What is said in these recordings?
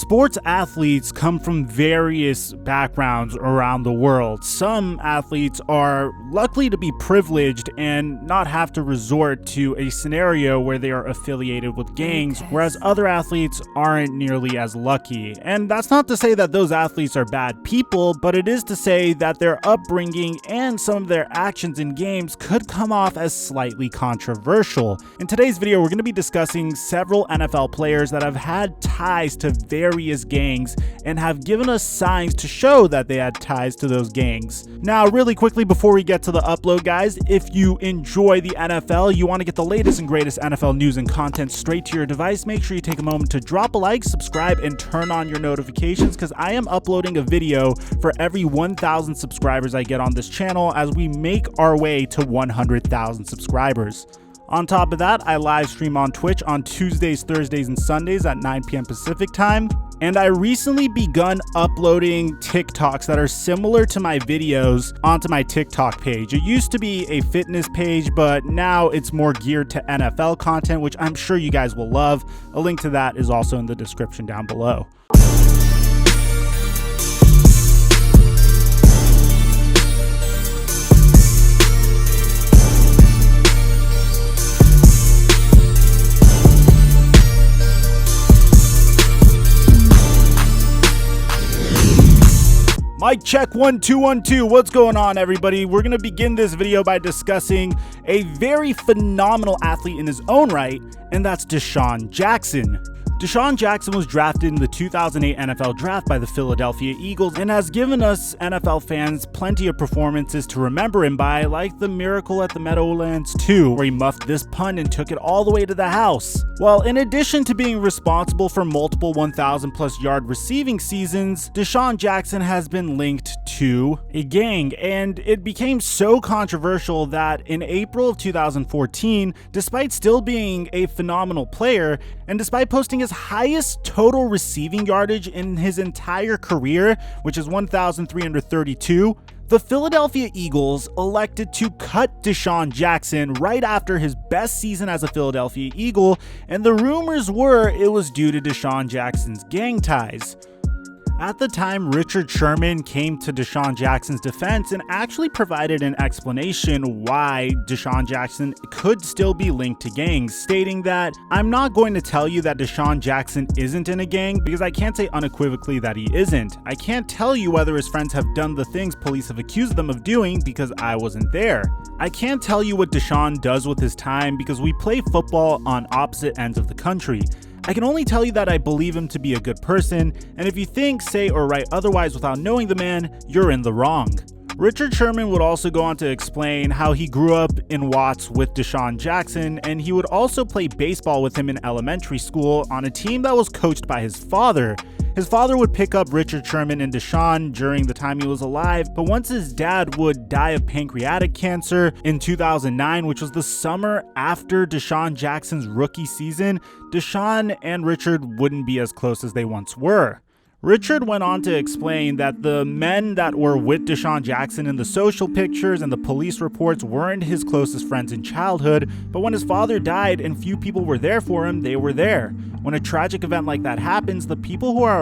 Sports athletes come from various backgrounds around the world. Some athletes are lucky to be privileged and not have to resort to a scenario where they are affiliated with gangs, whereas other athletes aren't nearly as lucky. And that's not to say that those athletes are bad people, but it is to say that their upbringing and some of their actions in games could come off as slightly controversial. In today's video, we're going to be discussing several NFL players that have had ties to various gangs and have given us signs to show that they had ties to those gangs. Now, really quickly before we get to the upload, guys, if you enjoy the NFL, you want to get the latest and greatest NFL news and content straight to your device, make sure you take a moment to drop a like, subscribe, and turn on your notifications, because I am uploading a video for every 1,000 subscribers I get on this channel as we make our way to 100,000 subscribers. On top of that, I live stream on Twitch on Tuesdays, Thursdays, and Sundays at 9 p.m. Pacific time. And I recently begun uploading TikToks that are similar to my videos onto my TikTok page. It used to be a fitness page, but now it's more geared to NFL content, which I'm sure you guys will love. A link to that is also in the description down below. Mic check 1 2 1 2. What's going on, everybody? We're going to begin this video by discussing a very phenomenal athlete in his own right, and that's DeSean Jackson. DeSean Jackson was drafted in the 2008 NFL Draft by the Philadelphia Eagles and has given us NFL fans plenty of performances to remember him by, like the Miracle at the Meadowlands 2, where he muffed this punt and took it all the way to the house. Well, in addition to being responsible for multiple 1,000+ yard receiving seasons, DeSean Jackson has been linked to a gang, and it became so controversial that in April of 2014, despite still being a phenomenal player, and despite posting his highest total receiving yardage in his entire career, which is 1,332, the Philadelphia Eagles elected to cut DeSean Jackson right after his best season as a Philadelphia Eagle, and the rumors were it was due to DeSean Jackson's gang ties. At the time, Richard Sherman came to DeSean Jackson's defense and actually provided an explanation why DeSean Jackson could still be linked to gangs, stating that, "I'm not going to tell you that DeSean Jackson isn't in a gang because I can't say unequivocally that he isn't. I can't tell you whether his friends have done the things police have accused them of doing because I wasn't there. I can't tell you what DeSean does with his time because we play football on opposite ends of the country. I can only tell you that I believe him to be a good person, and if you think, say, or write otherwise without knowing the man, you're in the wrong." Richard Sherman would also go on to explain how he grew up in Watts with DeSean Jackson, and he would also play baseball with him in elementary school on a team that was coached by his father. His father would pick up Richard Sherman and DeSean during the time he was alive, but once his dad would die of pancreatic cancer in 2009, which was the summer after DeSean Jackson's rookie season, DeSean and Richard wouldn't be as close as they once were. Richard went on to explain that the men that were with DeSean Jackson in the social pictures and the police reports weren't his closest friends in childhood, but when his father died and few people were there for him, they were there. When a tragic event like that happens, the people who are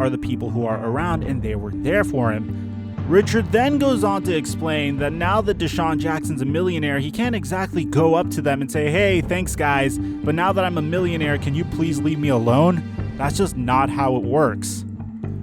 the people who are around, and they were there for him. Richard then goes on to explain that now that DeSean Jackson's a millionaire, he can't exactly go up to them and say, "Hey, thanks guys, but now that I'm a millionaire, can you please leave me alone?" That's just not how it works.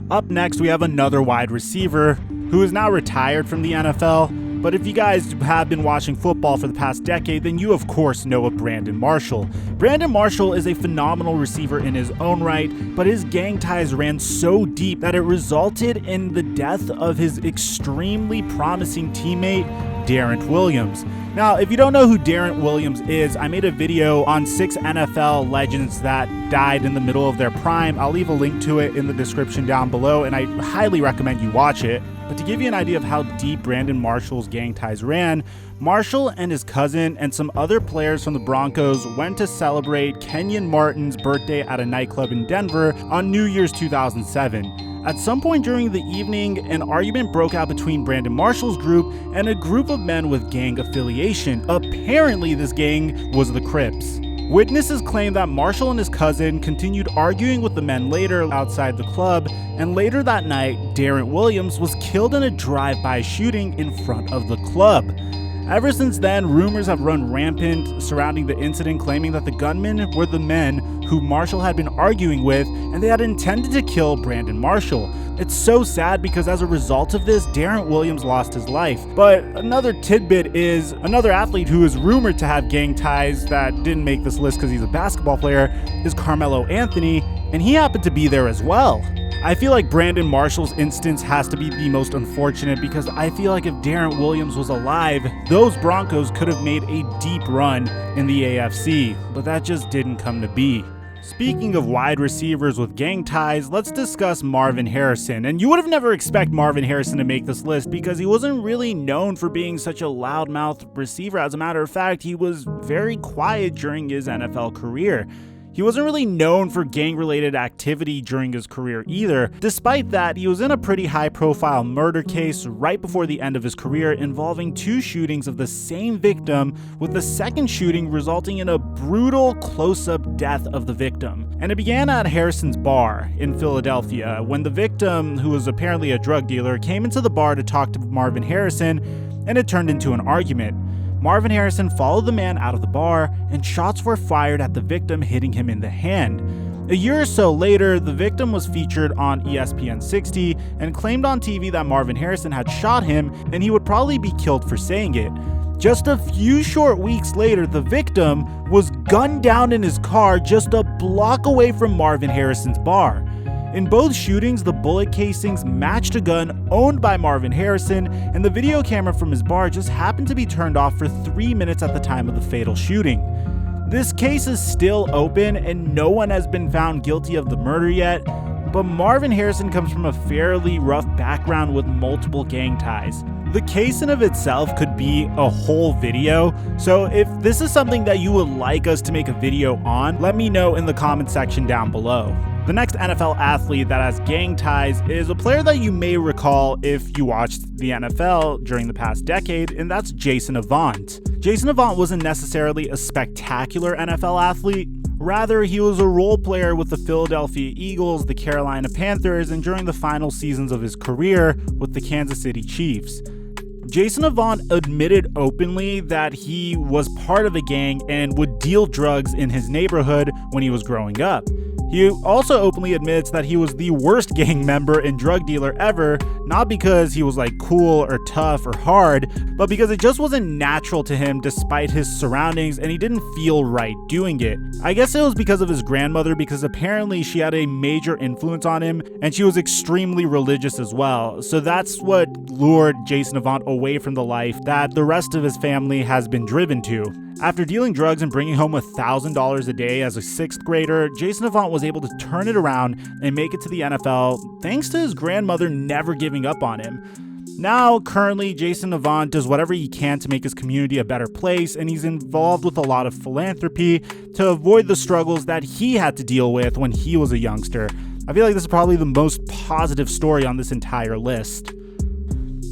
Up next, we have another wide receiver who is now retired from the NFL, but if you guys have been watching football for the past decade, then you of course know of Brandon Marshall. Brandon Marshall is a phenomenal receiver in his own right, but his gang ties ran so deep that it resulted in the death of his extremely promising teammate, Darrent Williams. Now, if you don't know who Darrent Williams is, I made a video on 6 NFL legends that died in the middle of their prime. I'll leave a link to it in the description down below, and I highly recommend you watch it. But to give you an idea of how deep Brandon Marshall's gang ties ran, Marshall and his cousin and some other players from the Broncos went to celebrate Kenyon Martin's birthday at a nightclub in Denver on New Year's 2007. At some point during the evening, an argument broke out between Brandon Marshall's group and a group of men with gang affiliation. Apparently, this gang was the Crips. Witnesses claim that Marshall and his cousin continued arguing with the men later outside the club, and later that night, Darren Williams was killed in a drive-by shooting in front of the club. Ever since then, rumors have run rampant surrounding the incident, claiming that the gunmen were the men who Marshall had been arguing with, and they had intended to kill Brandon Marshall. It's so sad because as a result of this, Darren Williams lost his life. But another tidbit is another athlete who is rumored to have gang ties that didn't make this list because he's a basketball player is Carmelo Anthony, and he happened to be there as well. I feel like Brandon Marshall's instance has to be the most unfortunate because I feel like if Darren Williams was alive, those Broncos could have made a deep run in the AFC, but that just didn't come to be. Speaking of wide receivers with gang ties, let's discuss Marvin Harrison. And you would have never expected Marvin Harrison to make this list because he wasn't really known for being such a loudmouth receiver. As a matter of fact, he was very quiet during his NFL career. He wasn't really known for gang-related activity during his career either. Despite that, he was in a pretty high-profile murder case right before the end of his career involving 2 shootings of the same victim, with the second shooting resulting in a brutal close-up death of the victim. And it began at Harrison's bar in Philadelphia when the victim, who was apparently a drug dealer, came into the bar to talk to Marvin Harrison, and it turned into an argument. Marvin Harrison followed the man out of the bar, and shots were fired at the victim, hitting him in the hand. A year or so later, the victim was featured on ESPN 60 and claimed on TV that Marvin Harrison had shot him and he would probably be killed for saying it. Just a few short weeks later, the victim was gunned down in his car just a block away from Marvin Harrison's bar. In both shootings, the bullet casings matched a gun owned by Marvin Harrison, and the video camera from his bar just happened to be turned off for 3 minutes at the time of the fatal shooting. This case is still open, and no one has been found guilty of the murder yet, but Marvin Harrison comes from a fairly rough background with multiple gang ties. The case in of itself could be a whole video, so if this is something that you would like us to make a video on, let me know in the comment section down below. The next NFL athlete that has gang ties is a player that you may recall if you watched the NFL during the past decade, and that's Jason Avant. Jason Avant wasn't necessarily a spectacular NFL athlete. Rather, he was a role player with the Philadelphia Eagles, the Carolina Panthers, and during the final seasons of his career with the Kansas City Chiefs. Jason Avant admitted openly that he was part of a gang and would deal drugs in his neighborhood when he was growing up. He also openly admits that he was the worst gang member and drug dealer ever, not because he was like cool or tough or hard, but because it just wasn't natural to him despite his surroundings and he didn't feel right doing it. I guess it was because of his grandmother, because apparently she had a major influence on him and she was extremely religious as well. So that's what lured Jason Avant away from the life that the rest of his family has been driven to. After dealing drugs and bringing home $1,000 a day as a 6th grader, Jason Avant was able to turn it around and make it to the NFL thanks to his grandmother never giving up on him. Now, currently, Jason Avant does whatever he can to make his community a better place, and he's involved with a lot of philanthropy to avoid the struggles that he had to deal with when he was a youngster. I feel like this is probably the most positive story on this entire list.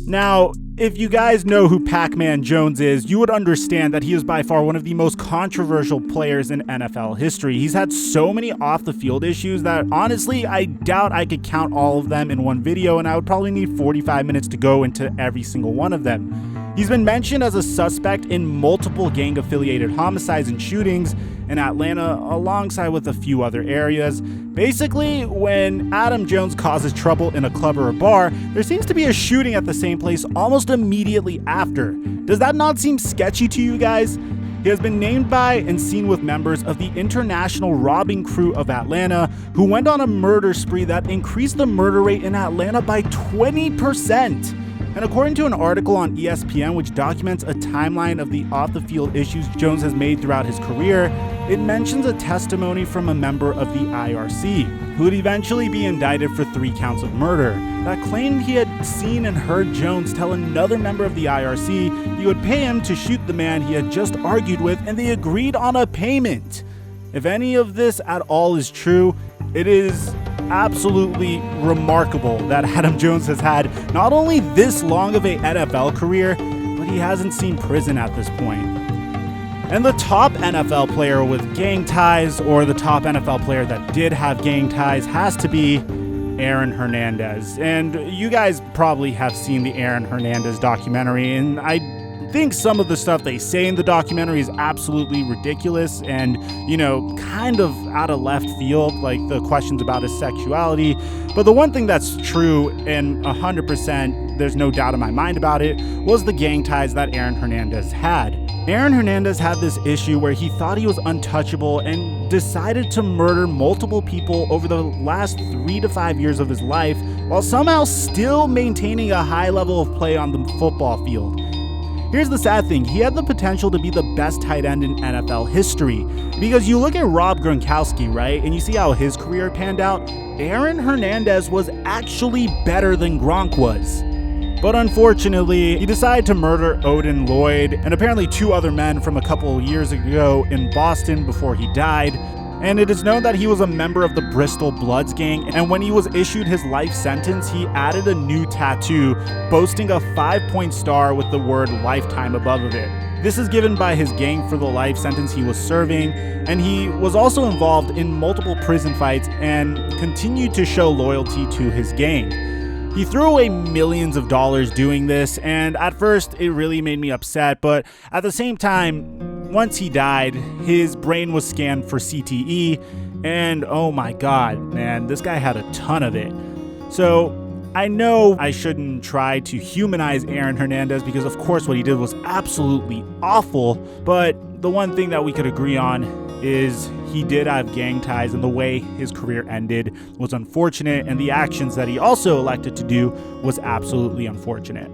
Now, if you guys know who Pac-Man Jones is, you would understand that he is by far one of the most controversial players in NFL history. He's had so many off-the-field issues that honestly, I doubt I could count all of them in one video, and I would probably need 45 minutes to go into every single one of them. He's been mentioned as a suspect in multiple gang-affiliated homicides and shootings in Atlanta, alongside with a few other areas. Basically, when Adam Jones causes trouble in a club or a bar, there seems to be a shooting at the same place almost immediately after. Does that not seem sketchy to you guys? He has been named by and seen with members of the international robbing crew of Atlanta, who went on a murder spree that increased the murder rate in Atlanta by 20%. And according to an article on ESPN which documents a timeline of the off-the-field issues Jones has made throughout his career, it mentions a testimony from a member of the IRC, who would eventually be indicted for 3 counts of murder, that claimed he had seen and heard Jones tell another member of the IRC he would pay him to shoot the man he had just argued with, and they agreed on a payment. If any of this at all is true, it is absolutely remarkable that Adam Jones has had not only this long of a NFL career, but he hasn't seen prison at this point. And the top NFL player with gang ties, or the top NFL player that did have gang ties, has to be Aaron Hernandez. And you guys probably have seen the Aaron Hernandez documentary, and I think some of the stuff they say in the documentary is absolutely ridiculous and, kind of out of left field, like the questions about his sexuality. But the one thing that's true, and 100%, there's no doubt in my mind about it, was the gang ties that Aaron Hernandez had. Aaron Hernandez had this issue where he thought he was untouchable and decided to murder multiple people over the last 3 to 5 years of his life, while somehow still maintaining a high level of play on the football field. Here's the sad thing, he had the potential to be the best tight end in NFL history. Because you look at Rob Gronkowski, right, and you see how his career panned out, Aaron Hernandez was actually better than Gronk was. But unfortunately, he decided to murder Odin Lloyd and apparently 2 other men from a couple years ago in Boston before he died. And it is known that he was a member of the Bristol Bloods gang, and when he was issued his life sentence, he added a new tattoo boasting a 5-point star with the word lifetime above of it. This is given by his gang for the life sentence he was serving, and he was also involved in multiple prison fights and continued to show loyalty to his gang. He threw away millions of dollars doing this, and at first it really made me upset, but at the same time, once he died, his brain was scanned for CTE, and oh my god, man, this guy had a ton of it. So I know I shouldn't try to humanize Aaron Hernandez because of course what he did was absolutely awful, but the one thing that we could agree on is he did have gang ties, and the way his career ended was unfortunate, and the actions that he also elected to do was absolutely unfortunate.